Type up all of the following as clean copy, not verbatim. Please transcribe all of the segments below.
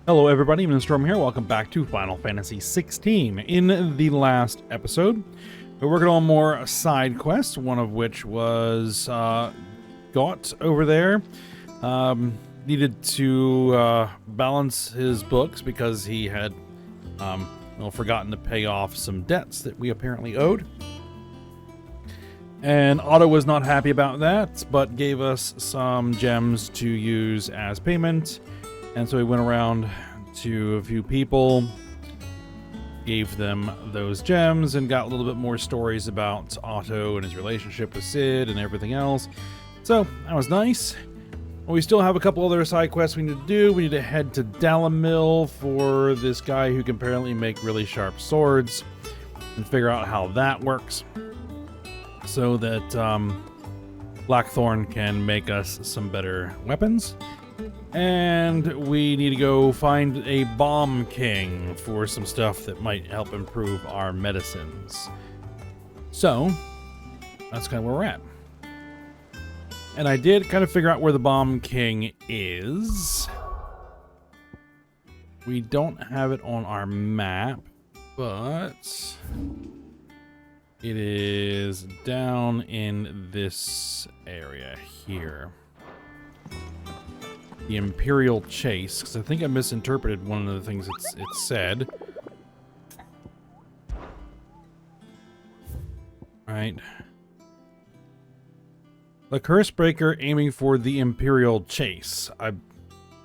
Hello everybody, Storm here. Welcome back to Final Fantasy 16. In the last episode, we're working on more side quests, one of which was Got over there. Needed to balance his books because he had forgotten to pay off some debts that we apparently owed. And Otto was not happy about that, but gave us some gems to use as payment. And so we went around to a few people, gave them those gems, and got a little bit more stories about Otto and his relationship with Sid and everything else. So that was nice. We still have a couple other side quests we need to do. We need to head to Dalamil for this guy who can apparently make really sharp swords and figure out how that works so that Blackthorn can make us some better weapons. And we need to go find a Bomb King for some stuff that might help improve our medicines. So, that's kind of where we're at. And I did kind of figure out where the Bomb King is. We don't have it on our map, but it is down in this area here. The Imperial Chase, because I think I misinterpreted one of the things it said. Right. The Curse Breaker aiming for the Imperial Chase. I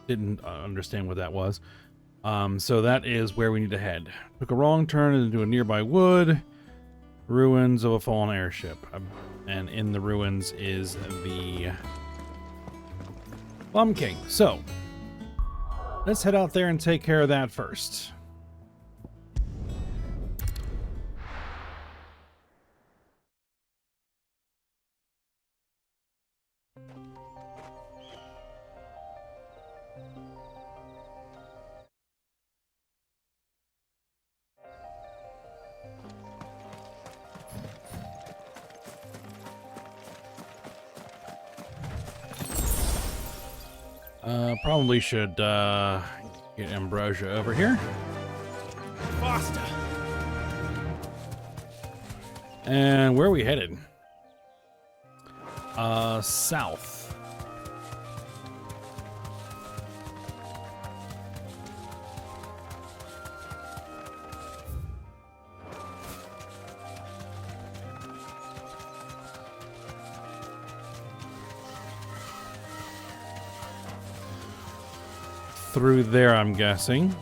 didn't understand what that was. So that is where we need to head. Took a wrong turn into a nearby wood. Ruins of a fallen airship. And in the ruins is the Bomb King. So, let's head out there and take care of that first. Probably should get Ambrosia over here. Faster. And where are we headed? South. Through there, I'm guessing.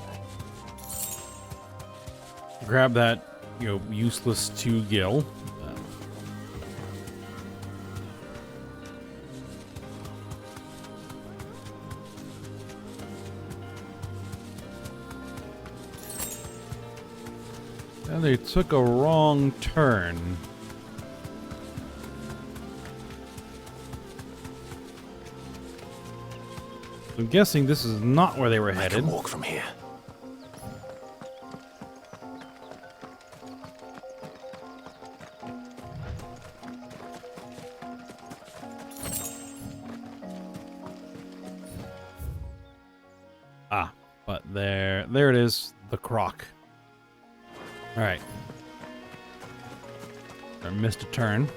Grab that, useless 2 gil. And they took a wrong turn. I'm guessing this is not where they were headed. I can walk from here. Ah, but there it is, the croc. All right. I missed a turn.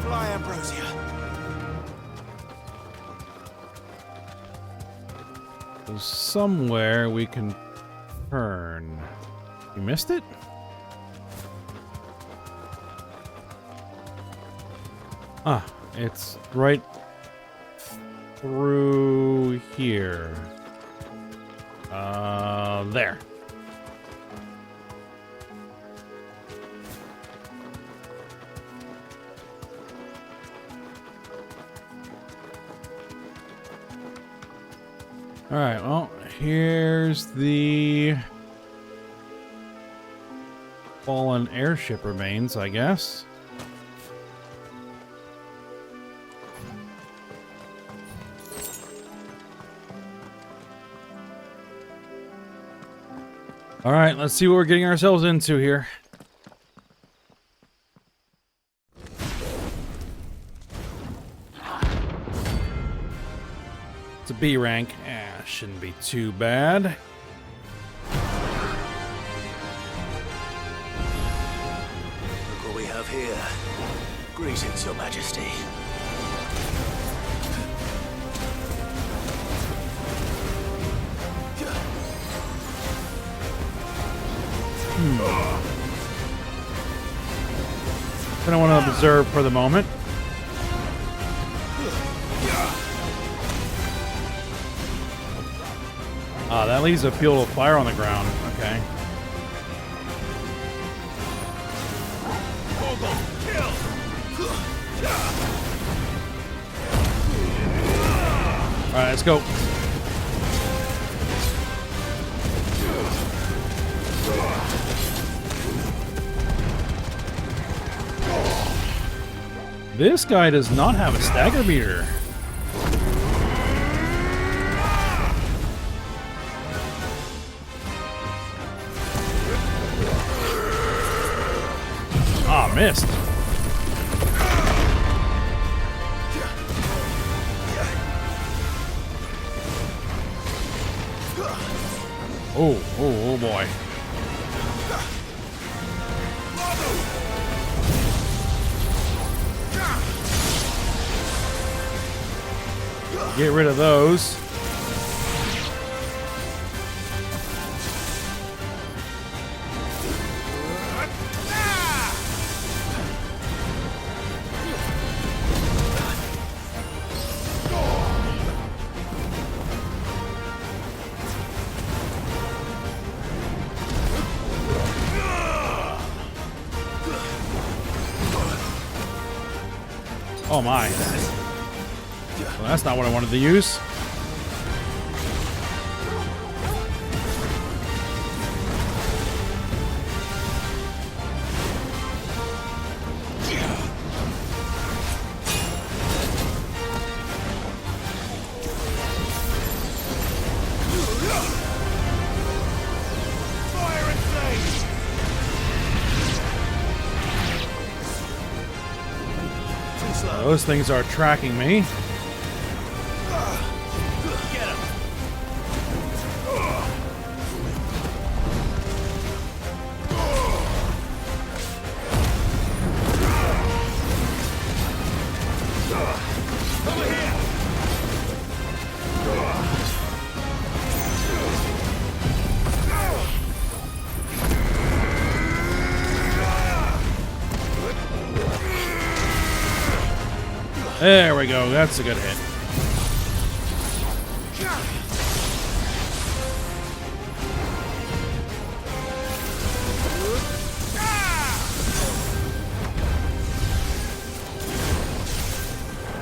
Fly, Ambrosia. So somewhere we can turn. You missed it? Ah, it's right through here. There. All right, well, here's the fallen airship remains, I guess. All right, let's see what we're getting ourselves into here. It's a B rank. Shouldn't be too bad. Look what we have here. Greetings, Your Majesty. I don't want to observe for the moment. That leaves a field of fire on the ground. Okay. Alright, let's go. This guy does not have a stagger meter. Ah, missed. Oh boy. Get rid of those. Oh my. Well, that's not what I wanted to use. Those things are tracking me. There we go. That's a good hit.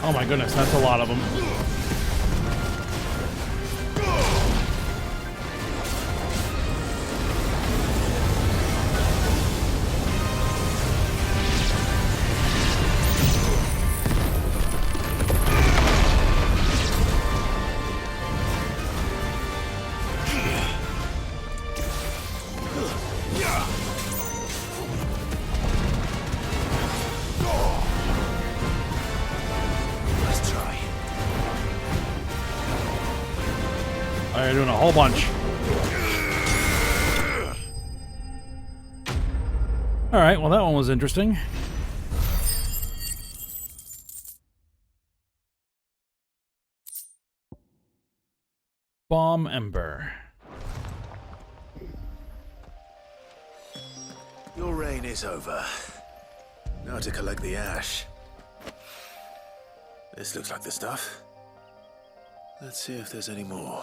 Oh my goodness, that's a lot of them. They're doing a whole bunch. Alright, well that one was interesting. Bomb Ember. Your reign is over. Now to collect the ash. This looks like the stuff. Let's see if there's any more.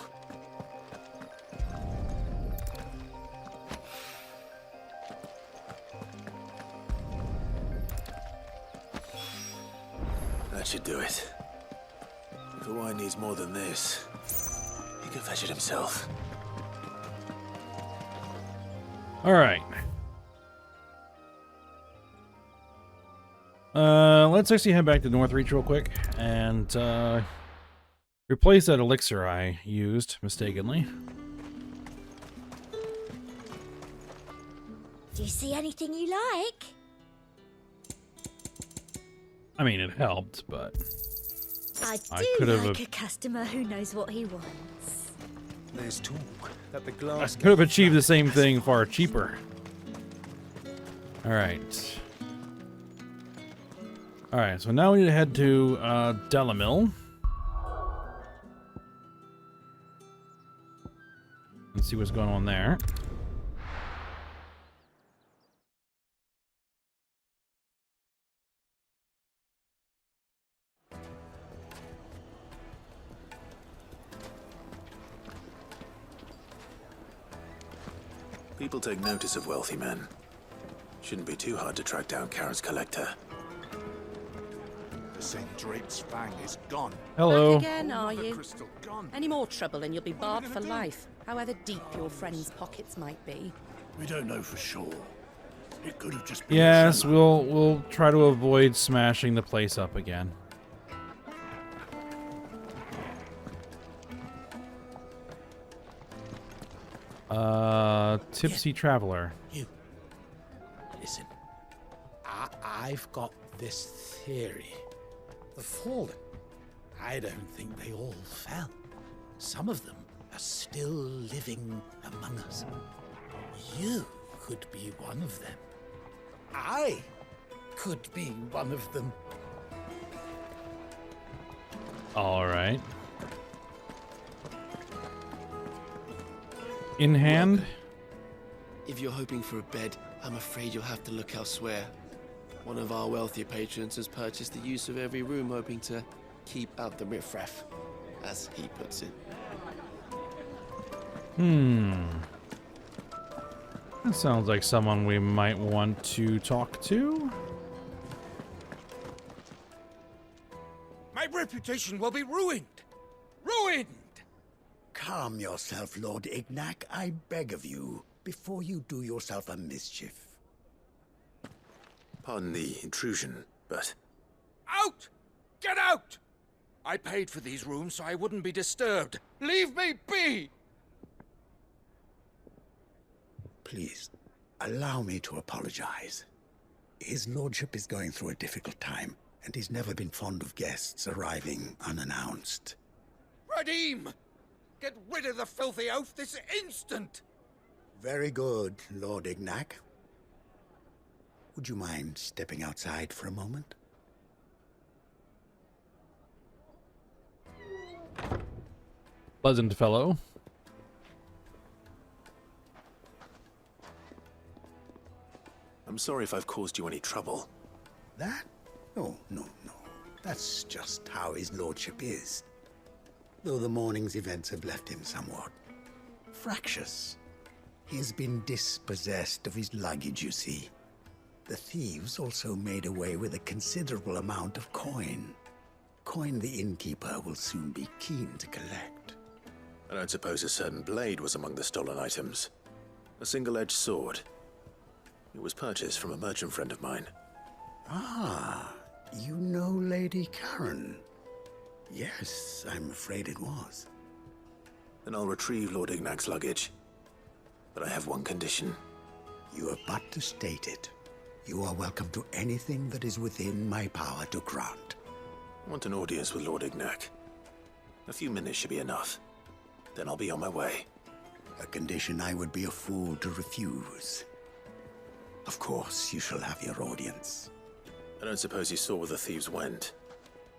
That should do it. If the wine needs more than this, he can fetch it himself. All right. Let's actually head back to Northreach real quick and replace that elixir I used mistakenly. Do you see anything you like? I mean, it helped, but... I could do have like a customer who knows what he wants. There's talk that the I glass could have achieved the same thing far cheaper. Alright. Alright, so now we need to head to Delamil. And see what's going on there. People take notice of wealthy men. Shouldn't be too hard to track down Karen's collector. The St. Drape's Fang is gone. Hello. Back again, are All the you? crystal gone. Any more trouble and you'll be What are barred we for gonna do? life, however deep your friends' pockets might be. We don't know for sure. It could have just been Yes, a tremor. we'll try to avoid smashing the place up again. Tipsy Traveler. You. Listen. I've got this theory. The fallen. I don't think they all fell. Some of them are still living among us. You could be one of them. I could be one of them. All right. In hand. If you're hoping for a bed, I'm afraid you'll have to look elsewhere. One of our wealthier patrons has purchased the use of every room, hoping to keep out the riffraff, as he puts it. That sounds like someone we might want to talk to. My reputation will be ruined! Ruined! Calm yourself, Lord Ignac, I beg of you, before you do yourself a mischief. Pardon the intrusion, but Out! Get out! I paid for these rooms so I wouldn't be disturbed. Leave me be! Please, allow me to apologize. His lordship is going through a difficult time, and he's never been fond of guests arriving unannounced. Radim! Get rid of the filthy oaf this instant! Very good, Lord Ignac. Would you mind stepping outside for a moment? Pleasant fellow. I'm sorry if I've caused you any trouble. That? No. That's just how his lordship is. Though the morning's events have left him somewhat fractious. He has been dispossessed of his luggage, you see. The thieves also made away with a considerable amount of coin. Coin the innkeeper will soon be keen to collect. I don't suppose a certain blade was among the stolen items. A single-edged sword. It was purchased from a merchant friend of mine. Ah, you know Lady Karen. Yes, I'm afraid it was. Then I'll retrieve Lord Ignac's luggage. But I have one condition. You have but to state it. You are welcome to anything that is within my power to grant. I want an audience with Lord Ignac. A few minutes should be enough. Then I'll be on my way. A condition I would be a fool to refuse. Of course, you shall have your audience. I don't suppose you saw where the thieves went.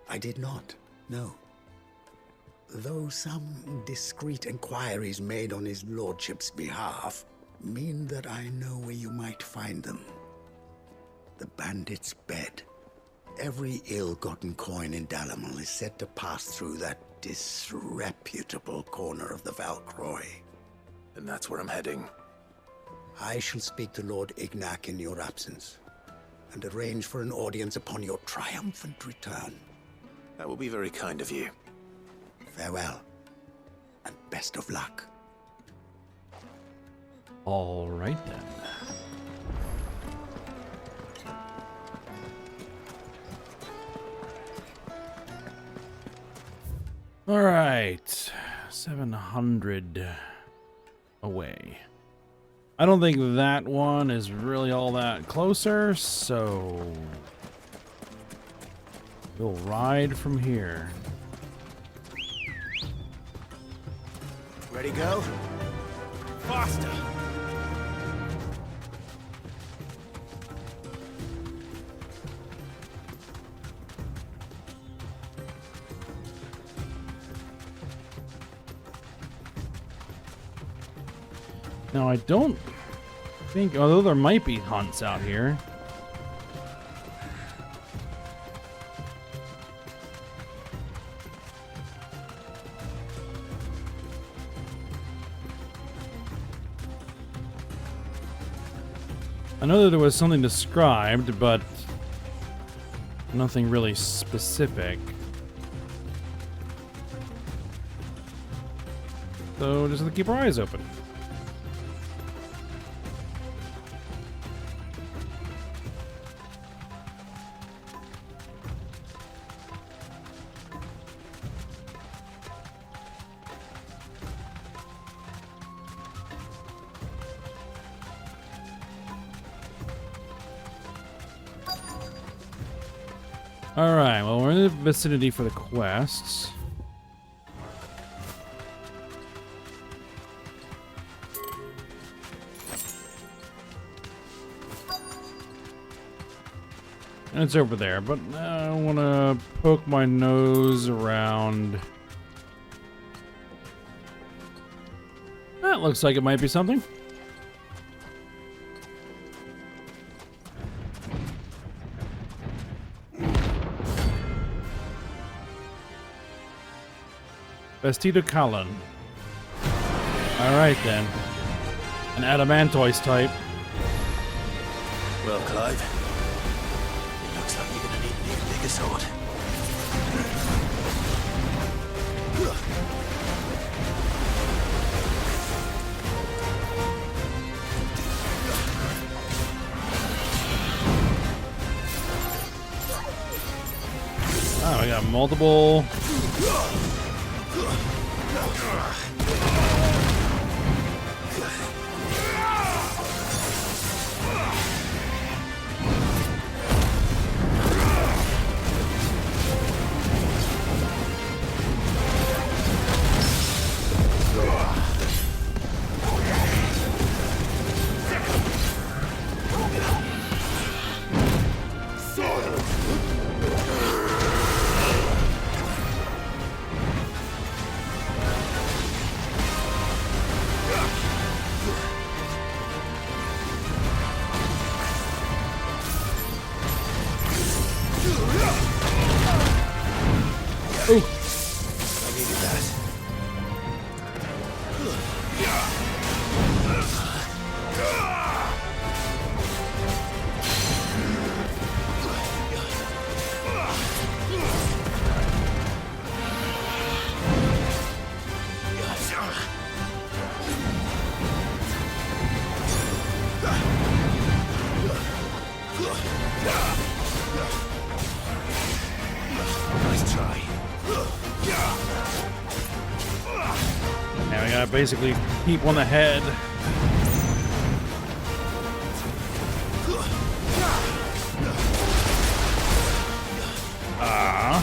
I did not, no. Though some discreet inquiries made on his lordship's behalf mean that I know where you might find them. The bandit's bed. Every ill-gotten coin in Dalamil is said to pass through that disreputable corner of the Valcroy. And that's where I'm heading. I shall speak to Lord Ignac in your absence, and arrange for an audience upon your triumphant return. That will be very kind of you. Farewell, and best of luck. All right then. All right, 700 away. I don't think that one is really all that closer, so We'll ride from here. Ready, go? Faster! Now, I don't think, although there might be hunts out here. I know that there was something described, but nothing really specific. So just have to keep our eyes open. Alright, well, we're in the vicinity for the quests. And it's over there, but I want to poke my nose around. That looks like it might be something. Vestido Callan. Alright then. An Adamantoise type. Well, Clive, it looks like you're gonna need an even bigger sword. Oh, I got multiple. I needed that. Nice try. Now we gotta basically keep on the head. Ah.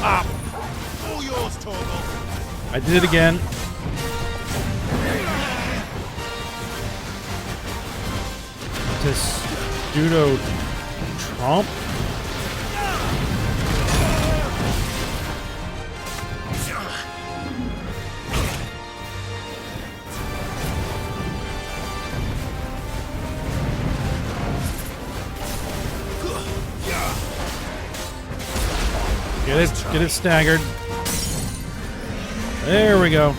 Ah. All yours, Torgal. I did it again. Testudo Trump? Get it staggered. There we go.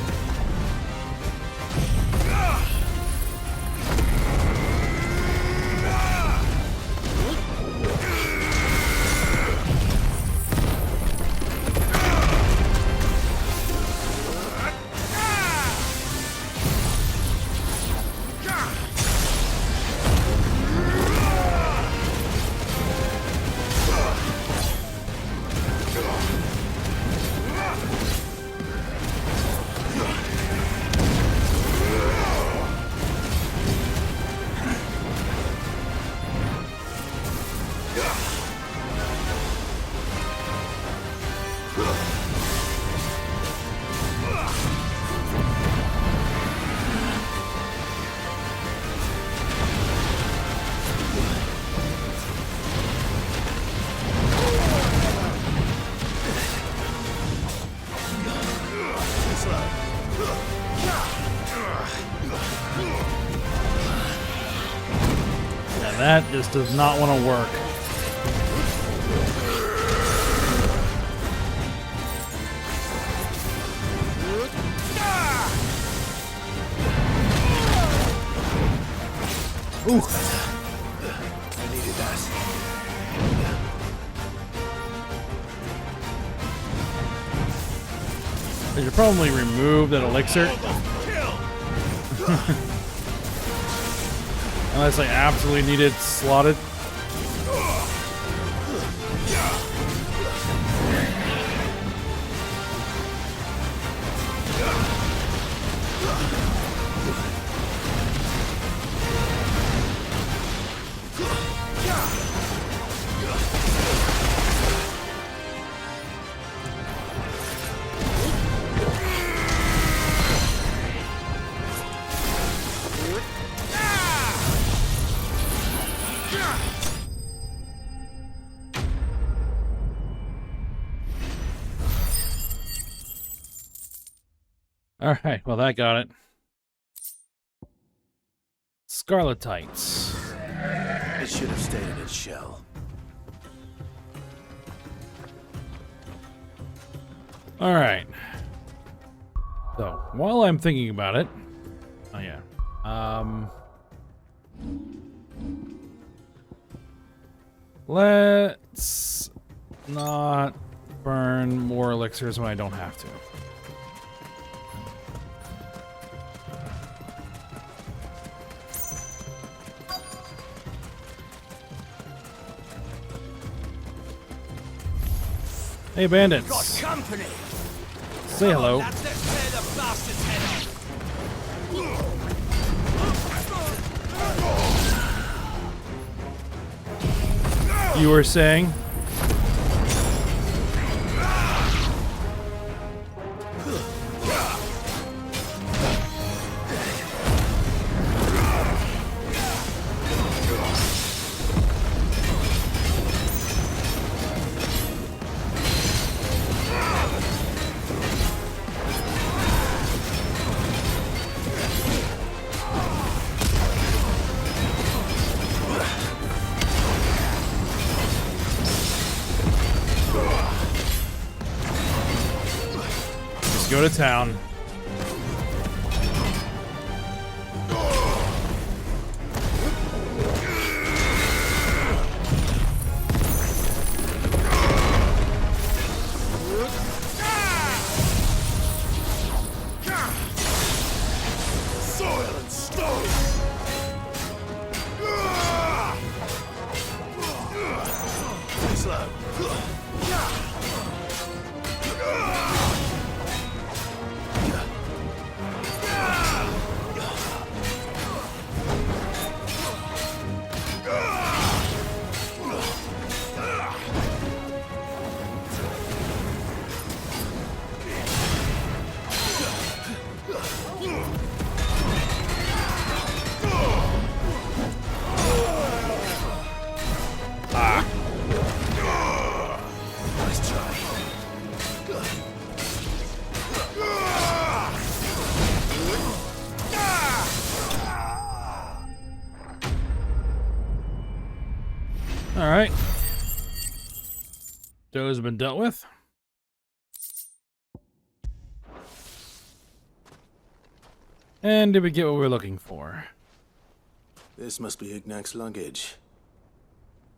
That just does not want to work. Ooh. I needed that. I should probably remove that elixir. Unless I absolutely need it slotted. Alright, well that got it. Scarletites. It should have stayed in its shell. Alright. So, while I'm thinking about it... Oh yeah. Let's not burn more elixirs when I don't have to. Hey, bandits. Got company. Say hello. Let's tear the bastard's head off. You were saying? Go to town. Soil and stone. Too slow. Nice try. All right. Those have been dealt with. And did we get what we were looking for? This must be Ignac's luggage.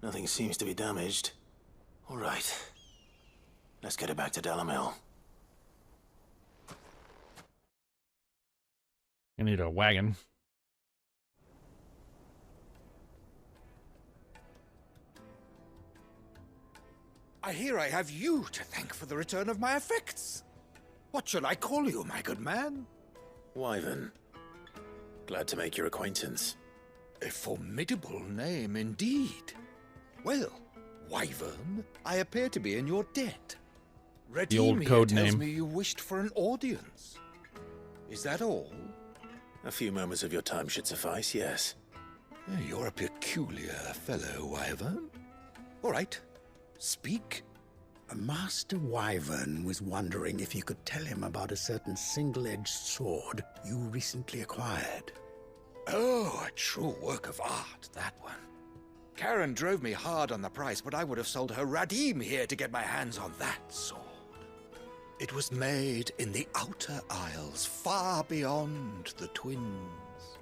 Nothing seems to be damaged. All right. Let's get it back to Delamil. I need a wagon. I hear I have you to thank for the return of my effects. What shall I call you, my good man? Wyvern. Glad to make your acquaintance. A formidable name indeed. Well, Wyvern, I appear to be in your debt. The old Redeem code tells name. me you wished for an audience. Is that all? A few moments of your time should suffice, yes. You're a peculiar fellow, Wyvern. All right, speak. Master Wyvern was wondering if you could tell him about a certain single-edged sword you recently acquired. Oh, a true work of art, that one. Karen drove me hard on the price, but I would have sold her Radim here to get my hands on that sword. It was made in the Outer Isles, far beyond the Twins,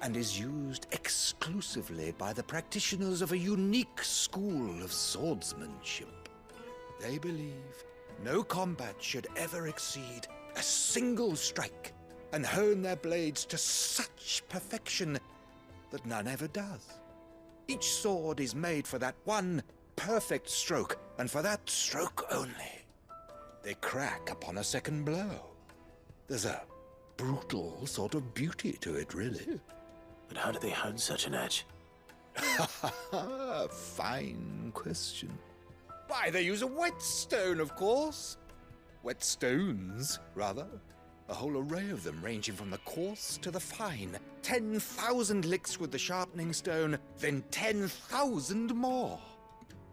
and is used exclusively by the practitioners of a unique school of swordsmanship. They believe no combat should ever exceed a single strike, and hone their blades to such perfection that none ever does. Each sword is made for that one perfect stroke, and for that stroke only. They crack upon a second blow. There's a brutal sort of beauty to it, really. But how do they hone such an edge? Fine question. Why, they use a whetstone, of course. Whetstones, rather. A whole array of them, ranging from the coarse to the fine. 10,000 licks with the sharpening stone, then 10,000 more.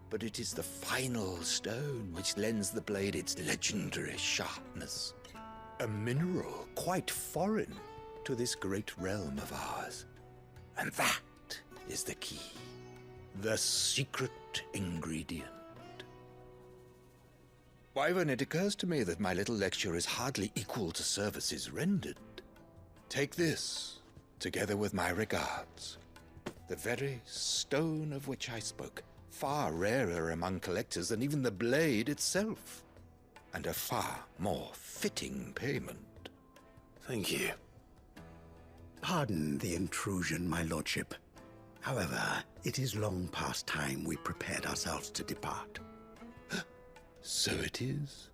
But it is the final stone which lends the blade its legendary sharpness. A mineral quite foreign to this great realm of ours. And that is the key. The secret ingredient. Wyvern, it occurs to me that my little lecture is hardly equal to services rendered. Take this, together with my regards. The very stone of which I spoke, far rarer among collectors than even the blade itself, and a far more fitting payment. Thank you. Pardon the intrusion, my lordship. However, it is long past time we prepared ourselves to depart. So it is.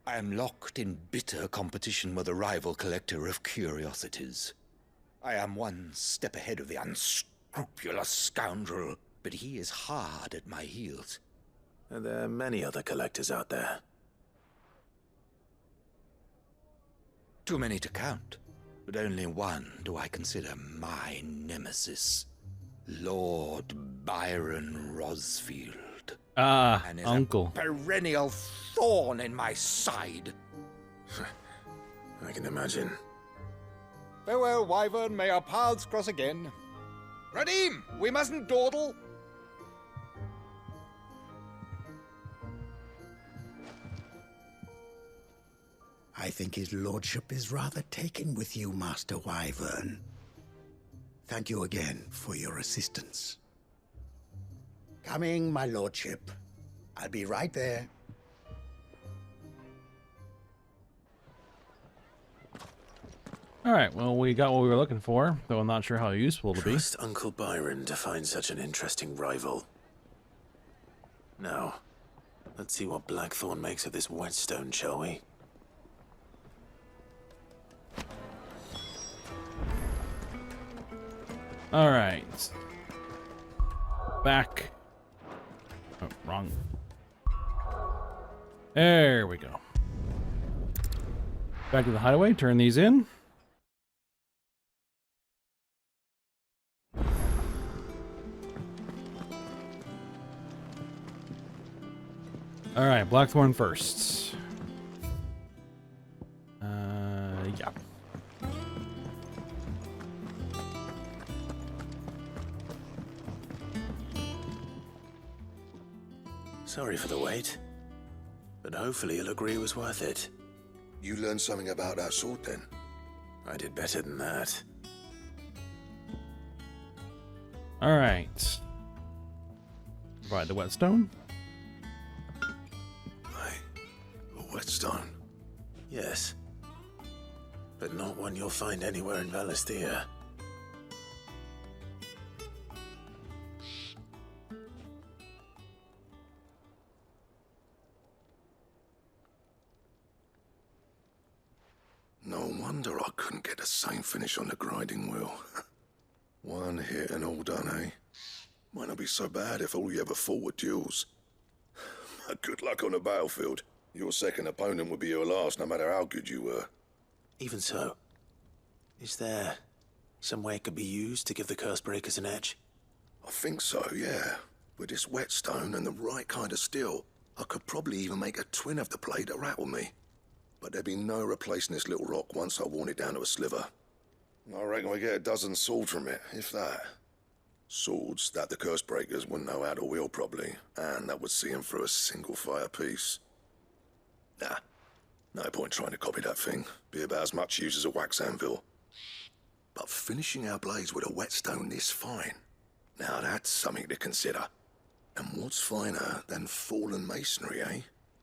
I am locked in bitter competition with a rival collector of curiosities. I am one step ahead of the unscrupulous scoundrel, but he is hard at my heels. Are there many other collectors out there? Too many to count, but only one do I consider my nemesis. Lord Byron Rosfield. Ah, And is uncle. a perennial thorn in my side. I can imagine. Farewell, Wyvern. May our paths cross again. Radim, we mustn't dawdle. I think his lordship is rather taken with you, Master Wyvern. Thank you again for your assistance. Coming, my lordship. I'll be right there. Alright, well, we got what we were looking for, though I'm not sure how useful it'll be. Trust Uncle Byron to find such an interesting rival. Now, let's see what Blackthorn makes of this whetstone, shall we? Alright. Back. Oh, wrong. There we go. Back to the hideaway, turn these in. Alright, Blackthorn first. Yeah. Sorry for the wait, but hopefully you'll agree it was worth it. You learned something about that sword then? I did better than that. Alright. Provide the whetstone. A whetstone? Yes. But not one you'll find anywhere in Valisthea. No wonder I couldn't get the same finish on the grinding wheel. One hit and all done, eh? Might not be so bad if all you ever fought were duels. But good luck on the battlefield. Your second opponent would be your last, no matter how good you were. Even so, is there some way it could be used to give the curse breakers an edge? I think so, yeah. With this whetstone and the right kind of steel, I could probably even make a twin of the blade that rattled me. But there'd be no replacing this little rock once I worn it down to a sliver. I reckon we get a dozen swords from it, if that. Swords that the curse breakers wouldn't know how to wield properly, and that would see them through a single fire piece. Nah, no point trying to copy that thing. Be about as much use as a wax anvil. But finishing our blades with a whetstone this fine, now that's something to consider. And what's finer than fallen masonry, eh?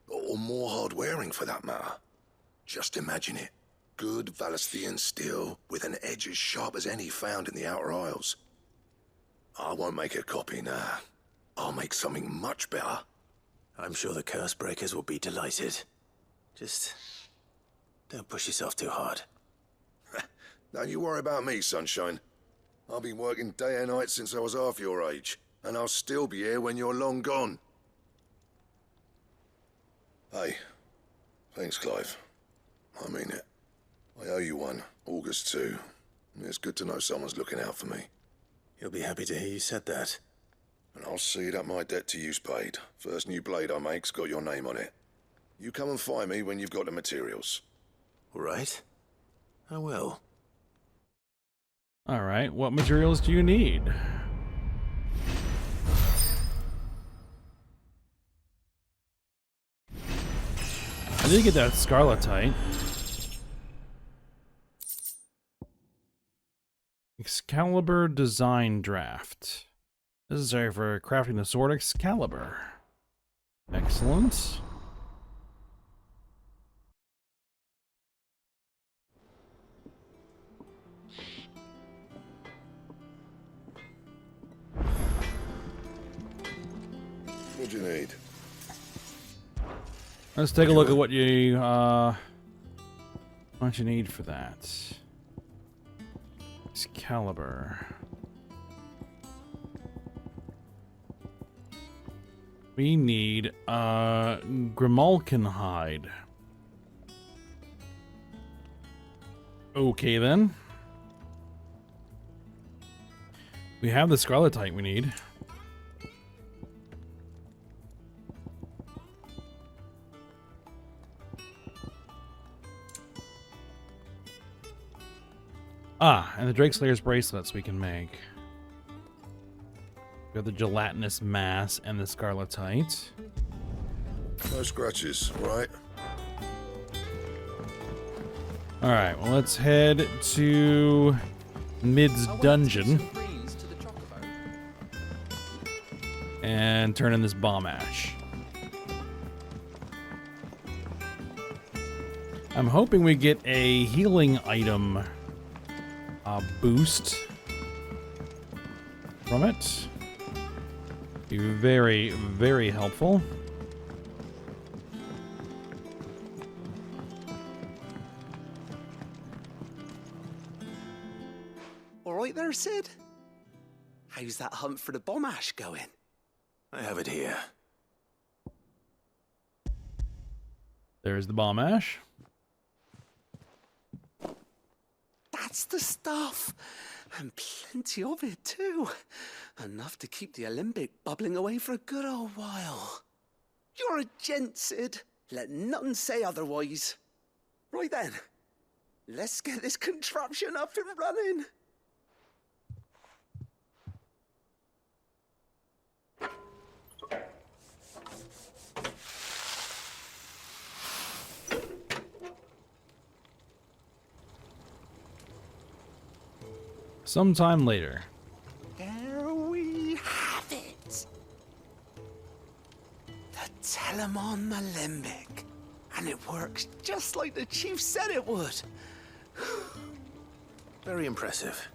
Or more hard-wearing, for that matter. Just imagine it. Good Valestian steel with an edge as sharp as any found in the Outer Isles. I won't make a copy, nah. I'll make something much better. I'm sure the curse breakers will be delighted. Just don't push yourself too hard. Don't you worry about me, sunshine. I've been working day and night since I was half your age, and I'll still be here when you're long gone. Hey, thanks, Clive. I mean it. I owe you one, August too. It's good to know someone's looking out for me. You'll be happy to hear you said that. And I'll see that my debt to you's paid. First new blade I make's got your name on it. You come and find me when you've got the materials. All right. I will. All right, what materials do you need? I did get that scarletite. Excalibur design draft. Necessary for crafting the sword Excalibur. Excellent. What do you need? Let's take a look at what you need for that. Excalibur. We need Grimalkin hide. Okay then. We have the scarletite we need. Ah, and the Drake Slayer's bracelets we can make. We have the gelatinous mass and the scarletite. No scratches, right? Alright, well let's head to Mid's dungeon and turn in this bomb ash. I'm hoping we get a healing item boost from it. Be very, very helpful. All right there, Sid? How's that hunt for the bomb ash going? I have it here. There's the bomb ash. That's the stuff. And plenty of it, too. Enough to keep the Alembic bubbling away for a good old while. You're a gent, Sid. Let none say otherwise. Right then. Let's get this contraption up and running. Sometime later. There we have it. The Telemon Alembic. And it works just like the chief said it would. Very impressive.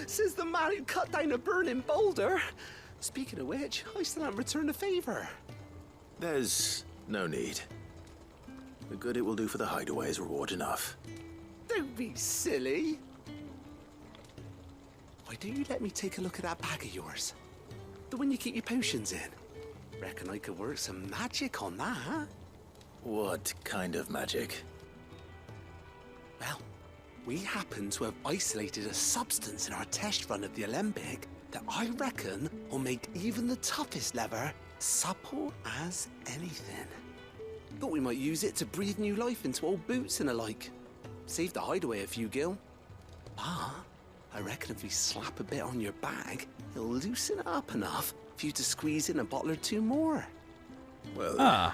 Says the man who cut down a burning boulder. Speaking of which, I still haven't returned the favor. There's no need. The good it will do for the hideaway is reward enough. Don't be silly. Why don't you let me take a look at that bag of yours? The one you keep your potions in. Reckon I could work some magic on that, huh? What kind of magic? Well, we happen to have isolated a substance in our test run of the Alembic that I reckon will make even the toughest leather supple as anything. Thought we might use it to breathe new life into old boots and the like. Save the hideaway a few gil. But I reckon if we slap a bit on your bag, it'll loosen it up enough for you to squeeze in a bottle or two more. Well,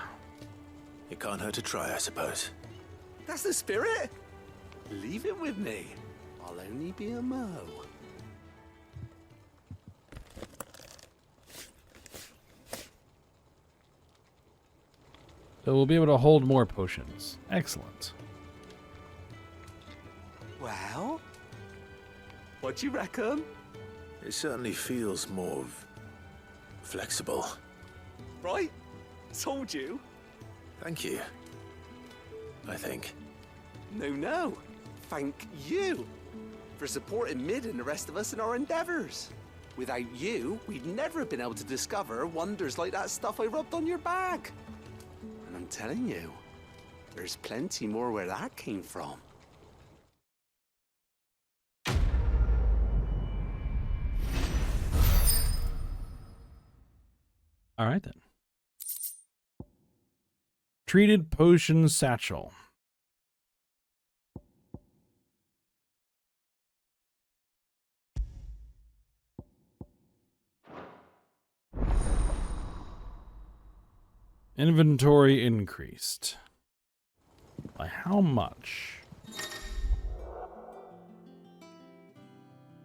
it can't hurt to try, I suppose. That's the spirit. Leave it with me. I'll only be a mo. So we'll be able to hold more potions. Excellent. Well, what do you reckon? It certainly feels more flexible. Right? Told you. Thank you. I think. No. Thank you for supporting Mid and the rest of us in our endeavors. Without you, we'd never have been able to discover wonders like that stuff I rubbed on your bag. And I'm telling you, there's plenty more where that came from. All right, then. Treated potion satchel. Inventory increased. By how much?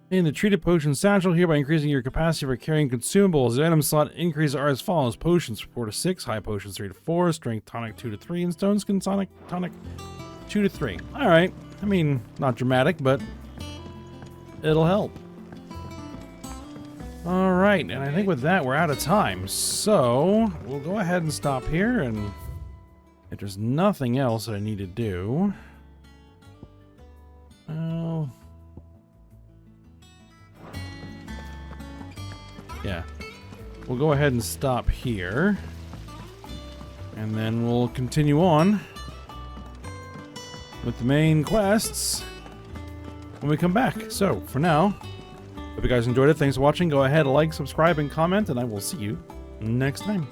In the treated potion satchel, here by increasing your capacity for carrying consumables, the item slot increases are as follows: potions 4 to 6, high potions 3 to 4, strength tonic 2 to 3, and stone skin tonic 2 to 3. All right, I mean, not dramatic, but it'll help. All right, and I think with that we're out of time, so we'll go ahead and stop here. And if there's nothing else that I need to do, well. Yeah, we'll go ahead and stop here, and then we'll continue on with the main quests when we come back. So, for now, hope you guys enjoyed it. Thanks for watching. Go ahead, like, subscribe, and comment, and I will see you next time.